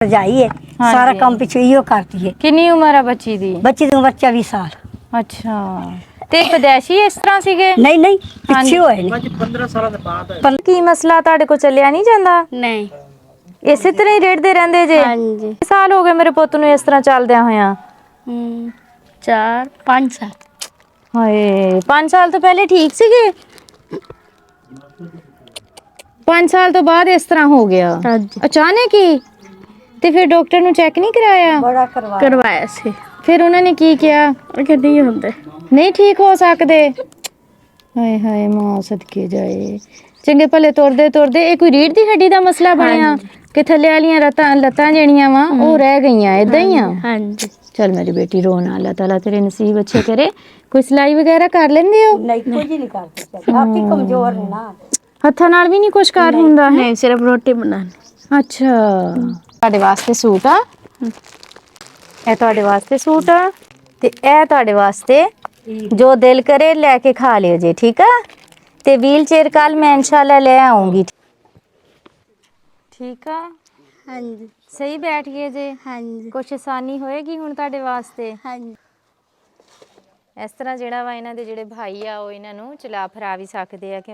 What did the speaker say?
रजाई है हाँ सारा जी। काम पिछे इहो करती है। कितनी उम्र है बच्ची दी? बच्ची ਦੀ ਉਮਰ 24 ਸਾਲ। अच्छा ਤੇ ਪਦੈਸ਼ੀ ਇਸ ਤਰ੍ਹਾਂ ਸੀਗੇ? ਨਹੀਂ ਨਹੀਂ ਹਾਂਜੀ। ਪਿੱਛੇ ਹੋਏ ਨੇ। 15 ਸਾਲਾਂ ਦੇ ਬਾਅਦ ਹੈ। ਕੀ ਮਸਲਾ ਤੁਹਾਡੇ ਕੋਲ ਚੱਲਿਆ ਨਹੀਂ ਜਾਂਦਾ? ਨਹੀਂ। ਇਸੇ ਤਰ੍ਹਾਂ ਹੀ ਰੇੜਦੇ ਰਹਿੰਦੇ ਜੇ? ਹਾਂਜੀ। ਸਾਲ ਹੋ ਗਏ ਮੇਰੇ ਪੁੱਤ ਨੂੰ ਇਸ ਤਰ੍ਹਾਂ ਚੱਲਦਿਆਂ ਹੋਇਆਂ? 4-5 ਸਾਲ। ਹਾਏ 5 ਸਾਲ ਤੋਂ ਪਹਿਲੇ ਠੀਕ ਸੀਗੇ? 5 ਸਾਲ ਤੋਂ ਬਾਅਦ ਇਸ ਤਰ੍ਹਾਂ ਹੋ ਗਿਆ ਹਾਂਜੀ। ਅਚਾਨਕ ਹੀ? ਤੇ ਫਿਰ ਡਾਕਟਰ ਨੂੰ ਚੈੱਕ ਨਹੀਂ ਕਰਾਇਆ? ਬੜਾ ਕਰਵਾਇਆ। ਕਰਵਾਇਆ ਸੀ। ਫਿਰ ਉਹਨਾਂ ਨੇ ਕੀ ਕਿਹਾ? ਉਹ ਕਹਿੰਦੇ ਨਹੀਂ ਹੁੰਦੇ। ਨਹੀਂ ਠੀਕ ਹੋ ਸਕਦੇ? ਹਾਏ ਹਾਏ ਮਾਂ ਸਦਕੇ ਜਾਏ। ਚੰਗੇ ਭਲੇ ਤੁਰਦੇ ਤੁਰਦੇ ਇਹ ਕੋਈ ਰੀੜ ਦੀ ਹੱਡੀ ਦਾ ਮਸਲਾ ਬਣਿਆ ਕਿ ਥੱਲੇ ਵਾਲੀਆਂ ਲੱਤਾਂ ਜਿਹੜੀਆਂ ਵਾ ਉਹ ਰਹਿ ਗਈਆਂ ਏਦਾਂ ਹੀ ਆ? ਹਾਂਜੀ। चल मेरी बेटी रो ना, अल्लाह ताला तेरे नसीब अच्छे करे। कोई सिलाई वगैरह कर लेंदे हो? ਨਹੀਂ ਕੁਝ ਨਹੀਂ ਕਰ ਸਕਦੇ ਆਪੀ ਕਮਜ਼ੋਰ ਨੇ ਨਾ। ਹੱਥਾਂ ਨਾਲ ਵੀ ਨਹੀਂ ਕੁਛ ਕਰ ਹੁੰਦਾ ਹੈ? ਨਹੀਂ ਸਿਰਫ ਰੋਟੀ ਬਣਾਉਣੀ। ਅੱਛਾ ਤੁਹਾਡੇ ਵਾਸਤੇ ਸੂਟ ਆ, ਇਹ ਤੁਹਾਡੇ ਵਾਸਤੇ ਸੂਟ ਆ ਤੇ ਇਹ ਤੁਹਾਡੇ ਵਾਸਤੇ ਜੋ ਦਿਲ ਕਰੇ ਲੈ ਕੇ ਖਾ ਲਿਓ ਜੇ, ਠੀਕ ਆ? ਤੇ ਵੀਲ ਚੇਅਰ ਕੱਲ ਮੈਂ ਇਨਸ਼ਾਅੱਲਾ ਲੈ ਆਉਂਗੀ, ਠੀਕ ਆ? ਹਾਂਜੀ। ਸਹੀ ਬੈਠ ਗਏ ਜੇ? ਹਾਂਜੀ। ਕੁਛ ਆਸਾਨੀ ਹੋਏਗੀ ਹੁਣ ਤੁਹਾਡੇ ਵਾਸਤੇ? ਹਾਂਜੀ। ਇਸ ਤਰ੍ਹਾਂ ਜਿਹੜਾ ਵਾ ਇਹਨਾਂ ਦੇ ਜਿਹੜੇ ਭਾਈ ਆ ਉਹ ਇਹਨਾਂ ਨੂੰ ਚਲਾ ਫਰਾ ਵੀ ਸਕਦੇ ਆ ਕਿ